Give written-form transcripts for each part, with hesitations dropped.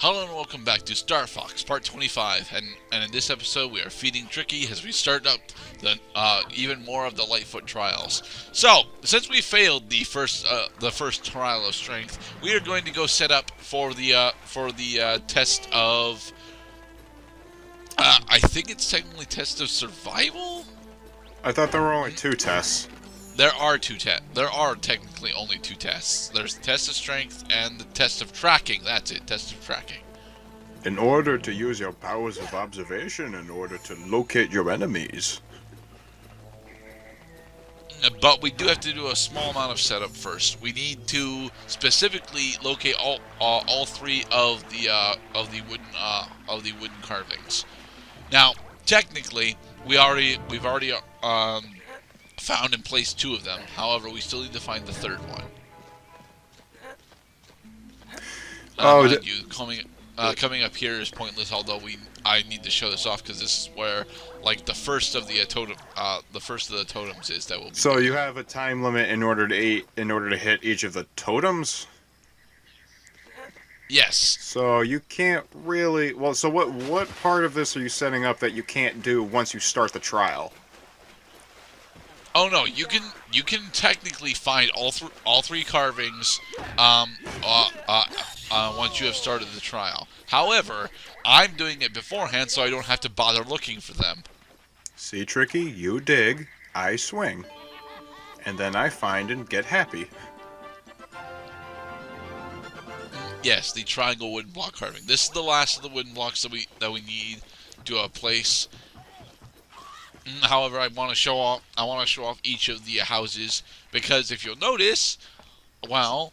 Hello and welcome back to Starfox, part 25, and in this episode we are feeding Tricky as we start up the even more of the Lightfoot trials. So, since we failed the first trial of strength, we are going to go set up for the test of I think it's technically test of survival. I thought there were only two tests. There are There are technically only two tests. There's the test of strength and the test of tracking. That's it, test of tracking. In order to use your powers of observation, in order to locate your enemies. But we do have to do a small amount of setup first. We need to specifically locate all three of the wooden carvings. Now, technically, we've already found and placed two of them. However, we still need to find the third one. Coming up here is pointless. Although I need to show this off because this is where, like, the first of the totems is that will be. So you have a time limit in order to hit each of the totems. Yes. So you can't really. Well, so what part of this are you setting up that you can't do once you start the trial? Oh no, you can technically find all three carvings once you have started the trial. However, I'm doing it beforehand so I don't have to bother looking for them. See, Tricky, you dig, I swing, and then I find and get happy. Yes, the triangle wooden block carving. This is the last of the wooden blocks that we need to place. However, I want to show off each of the houses because if you'll notice, well,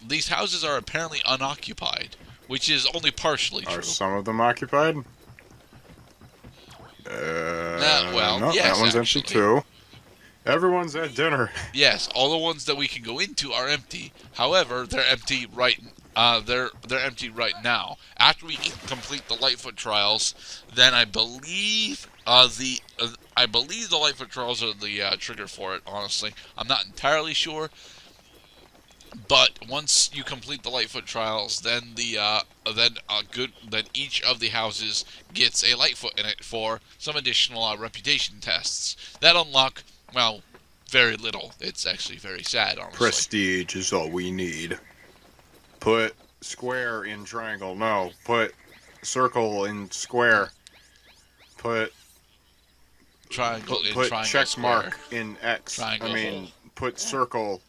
these houses are apparently unoccupied, which is only partially true. Are some of them occupied? Well, no, yes, that one's empty too. Everyone's at dinner. Yes, all the ones that we can go into are empty. However, they're empty right. They're empty right now. After we complete the Lightfoot trials, then I believe the Lightfoot trials are the trigger for it. Honestly, I'm not entirely sure. But once you complete the Lightfoot trials, then then each of the houses gets a Lightfoot in it for some additional reputation tests that unlock, well, very little. It's actually very sad, honestly. Prestige is all we need. Put square in triangle. No, put circle in square. Put triangle in put triangle check square. mark in X. Triangle I mean, hole. put circle.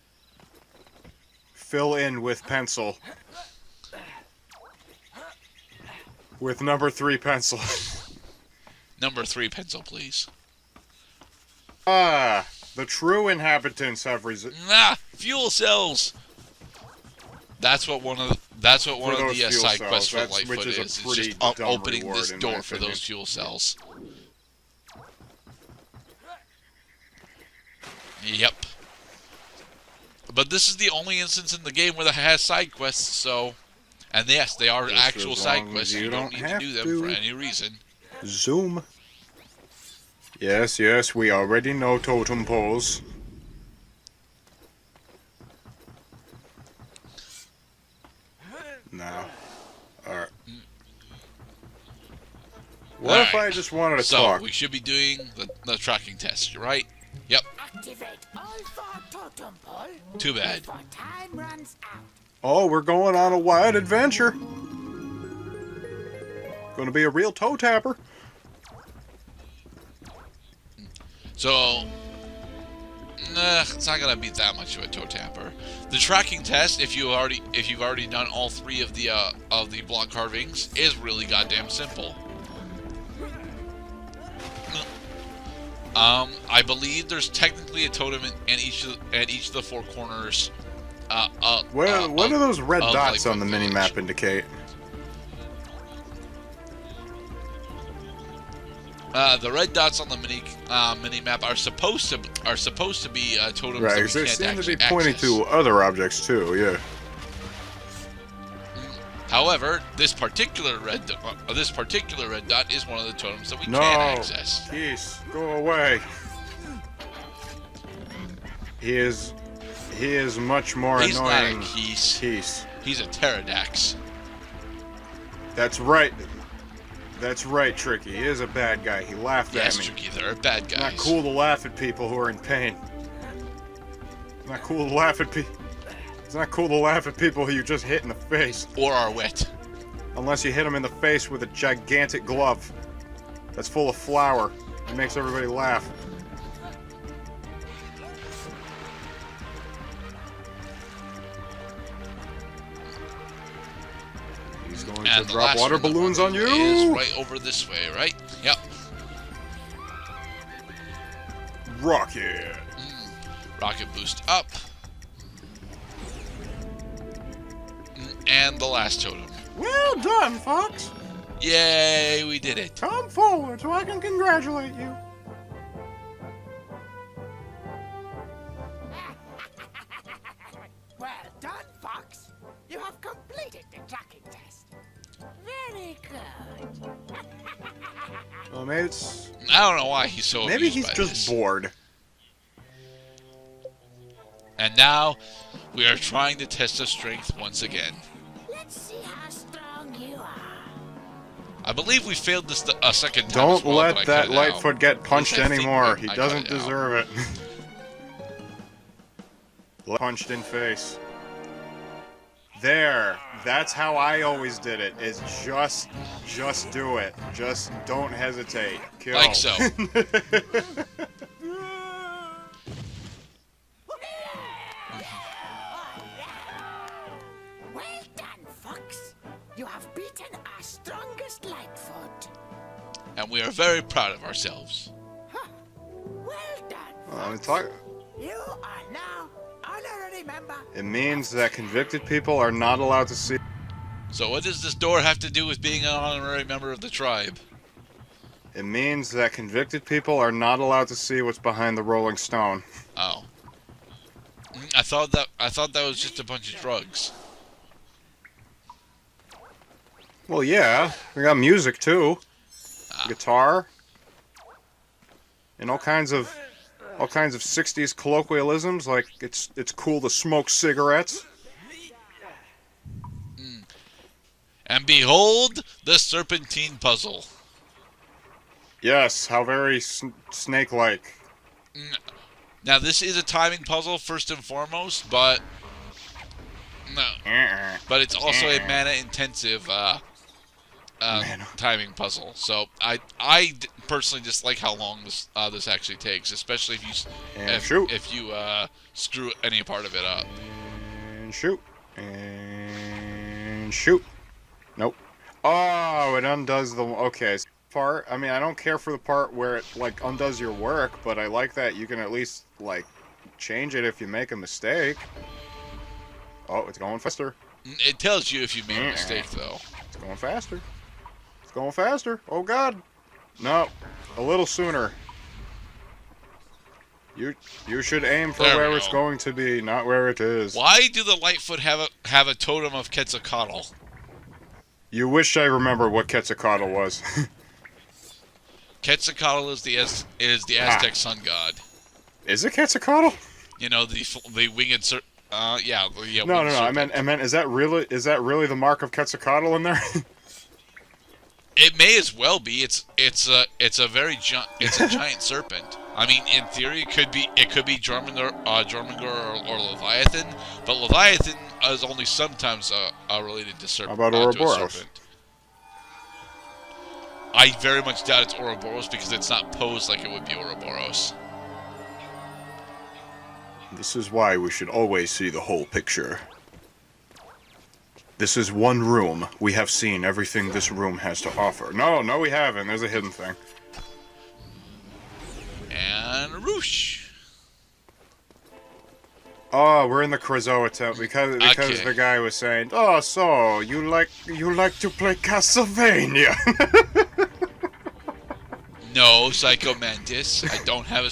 Fill in with pencil. With number 3 pencil. Number 3 pencil, please. Ah, the true inhabitants have Fuel cells. That's what one of the side quests for Lightfoot is. It's just opening this door for those fuel cells. Yep. But this is the only instance in the game where it has side quests, so... And yes, they are actual side quests. You don't need to do them for any reason. Zoom. Yes, we already know totem poles. No. Alright. What if I just wanted to talk? So, we should be doing the tracking test, right? Yep. Activate all 4 totem pole. Too bad. Before time runs out. Oh, we're going on a wild adventure. Gonna be a real toe tapper. So, it's not gonna be that much of a toe tapper. The tracking test, if you've already done all 3 of the block carvings, is really goddamn simple. I believe there's technically a totem in each of the 4 corners. What do those red dots on the mini-map indicate? The red dots on the mini map are supposed to be totems right, that we they can't seem to actually be pointing access. to other objects too. Yeah. However, this particular red dot is one of the totems that we can't access. Keys, go away. He is much more He's annoying. Not a Keese. Keys. He's a pterodax. That's right. That's right, Tricky. He is a bad guy. He laughed Yes, at me. Tricky, there are bad It's guys. not cool to laugh at people who are in pain. It's not cool to laugh at people. It's not cool to laugh at people who you just hit in the face. Or are wet. Unless you hit them in the face with a gigantic glove that's full of flour. It makes everybody laugh. He's going And to the drop last water one of balloons them on you. is right over this way, right? Yep. Rocket. Rocket boost up. And the last totem. Well done, Fox. Yay, we did it. Come forward so I can congratulate you. Well done, Fox. You have completed the tracking test. Very good. Well, maybe it's... I don't know why he's so Maybe amused he's by just this. bored. And now, we are trying to test his strength once again. Let's see how strong you are. I believe we failed this a second time as Don't well, but I let that cut it out. Lightfoot get punched Yes, I think anymore. we- He I cut doesn't it out. deserve it. Punched in face. There. That's how I always did it. Is just do it. Just don't hesitate. Kill. Like so. Well done, Fox. You have beaten our strongest Lightfoot. And we are very proud of ourselves. Well done, I'm Fox. talk- You are now honorary member. It means that convicted people are not allowed to see. So what does this door have to do with being an honorary member of the tribe? It means that convicted people are not allowed to see what's behind the Rolling Stone. Oh. I thought that was just a bunch of drugs. Well, yeah. We got music too. Guitar. And all kinds of 60s colloquialisms like it's cool to smoke cigarettes. And behold, the serpentine puzzle. Yes, how very snake-like. Now this is a timing puzzle first and foremost, but no, but it's also a mana-intensive timing puzzle. So I personally dislike how long this actually takes, especially if you screw any part of it up. And shoot. And shoot. Nope. Oh, it undoes the... Okay, part. I mean, I don't care for the part where it, like, undoes your work, but I like that you can at least, like, change it if you make a mistake. Oh, it's going faster. It tells you if you made a mistake, though. It's going faster. It's going faster. Oh, God. No. A little sooner. You should aim for where it's going to be, not where it is. Why do the Lightfoot have a totem of Quetzalcoatl? You wish I remembered what Quetzalcoatl was. Quetzalcoatl is the Aztec sun god. Is it Quetzalcoatl? You know, the winged yeah. No. I meant, is that really the mark of Quetzalcoatl in there? It may as well be. It's a very giant serpent. I mean, in theory, it could be Jormungandr or Leviathan, but Leviathan is only sometimes related to serpent. How about to a Ouroboros? serpent. I very much doubt it's Ouroboros because it's not posed like it would be Ouroboros. This is why we should always see the whole picture. This is one room. We have seen everything this room has to offer. No, we haven't. There's a hidden thing. And roosh. Oh, we're in the Krazoa temple because Okay. the guy was saying, "Oh, so you like to play Castlevania?" No, Psycho Mantis. I don't have a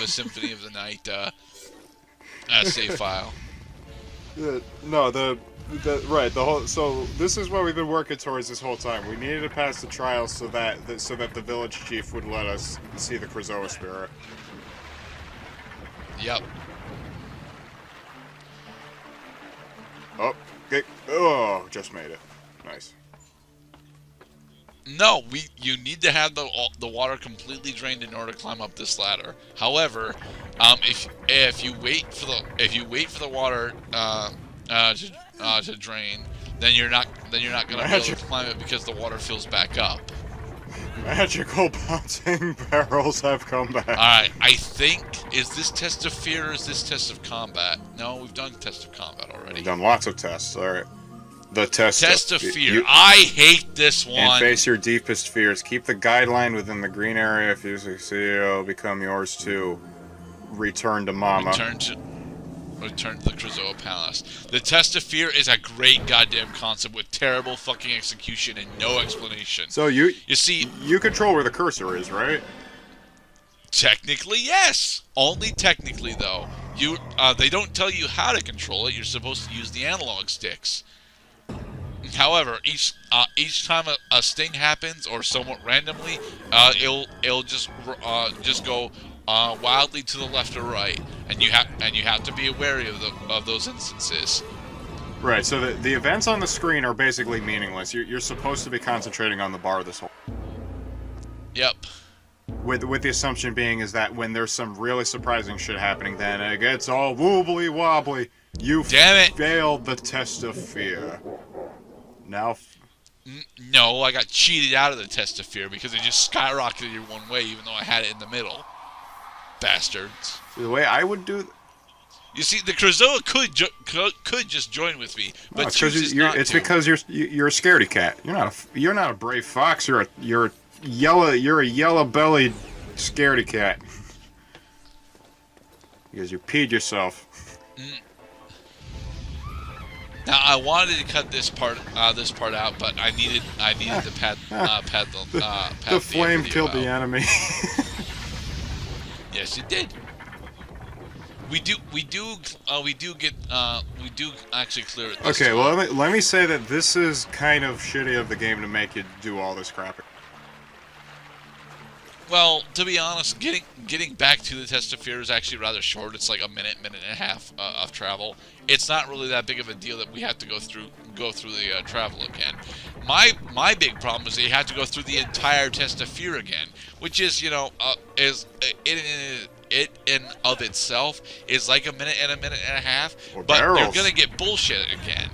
Symphony of the Night save file. No, the whole. So this is what we've been working towards this whole time. We needed to pass the trials so that the village chief would let us see the Krazoa spirit. Yep. Oh, okay. Oh, just made it. Nice. No, you need to have the water completely drained in order to climb up this ladder. However, if you wait for the water to drain, then you're not gonna be able to climb it because the water fills back up. Magical bouncing barrels have come back. Alright, I think, is this test of fear or is this test of combat? No, we've done test of combat already. We've done lots of tests. All right. The test of fear. I hate this one. And face your deepest fears. Keep the guideline within the green area. If you succeed, it'll become yours too. Return to Mama. Return to the Krazoa Palace. The test of fear is a great goddamn concept with terrible fucking execution and no explanation. So you see, you control where the cursor is, right? Technically, yes. Only technically, though. They don't tell you how to control it. You're supposed to use the analog sticks. However, each time a sting happens, or somewhat randomly, it'll just go wildly to the left or right, and you have to be wary of those instances. Right. So the events on the screen are basically meaningless. You're supposed to be concentrating on the bar this whole. Yep. With the assumption being is that when there's some really surprising shit happening, then it gets all wobbly wobbly. You failed the test of fear. Now. No, I got cheated out of the test of fear because it just skyrocketed your one way, even though I had it in the middle. Bastards. The way I would do. You see, the Krazoa could just join with me, but no, it's because you're a scaredy cat. You're not a brave fox. You're a yellow-bellied scaredy cat. Because you peed yourself. Now I wanted to cut this part out, but I needed to pad the flame killed the enemy. Yes, it did. We do actually clear it. Okay, well let me say that this is kind of shitty of the game to make you do all this crap. Well, to be honest, getting back to the test of fear is actually rather short. It's like a minute and a half of travel. It's not really that big of a deal that we have to go through the travel again. My big problem is that you have to go through the entire test of fear again, which is it in of itself is like a minute and a half. But you're gonna get bullshit again.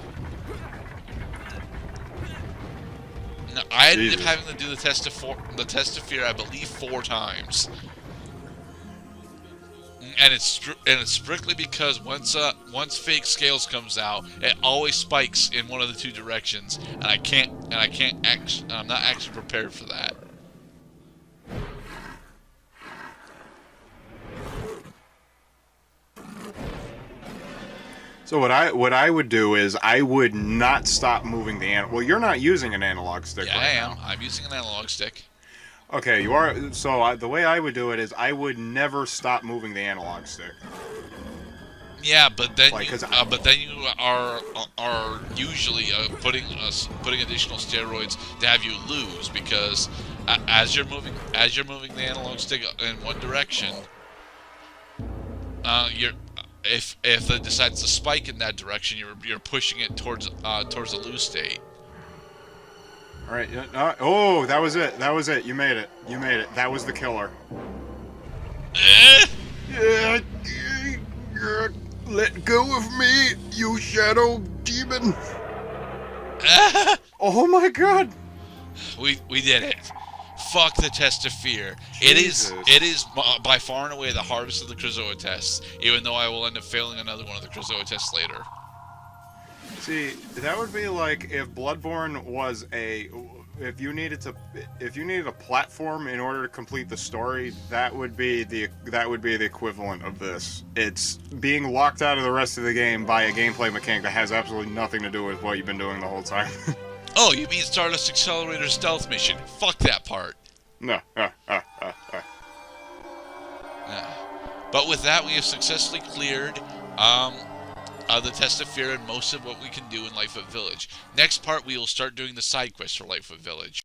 I ended up having to do the test of fear, I believe, 4 times, and it's strictly because once fake scales comes out, it always spikes in one of the 2 directions, and I'm not actually prepared for that. So what I would do is I would not stop moving the analog. Well, you're not using an analog stick right now. Yeah, I am. I'm using an analog stick. Okay, you are. So the way I would do it is I would never stop moving the analog stick. Yeah, but then you are usually putting additional steroids to have you lose, because as you're moving the analog stick in one direction, if it decides to spike in that direction, you're pushing it towards the lose state. All right. Oh, that was it. That was it. You made it. You made it. That was the killer. Let go of me, you shadow demon. Oh my God. We did it. Fuck the test of fear. Jesus. It is by far and away the hardest of the Krazoa tests, even though I will end up failing another one of the Krazoa tests later. See, that would be like if Bloodborne was if you needed a platform in order to complete the story, that would be the equivalent of this. It's being locked out of the rest of the game by a gameplay mechanic that has absolutely nothing to do with what you've been doing the whole time. Oh, you mean Stardust Accelerator stealth mission? Fuck that part. No. But with that, we have successfully cleared the test of fear and most of what we can do in Lightfoot Village. Next part, we will start doing the side quests for Lightfoot Village.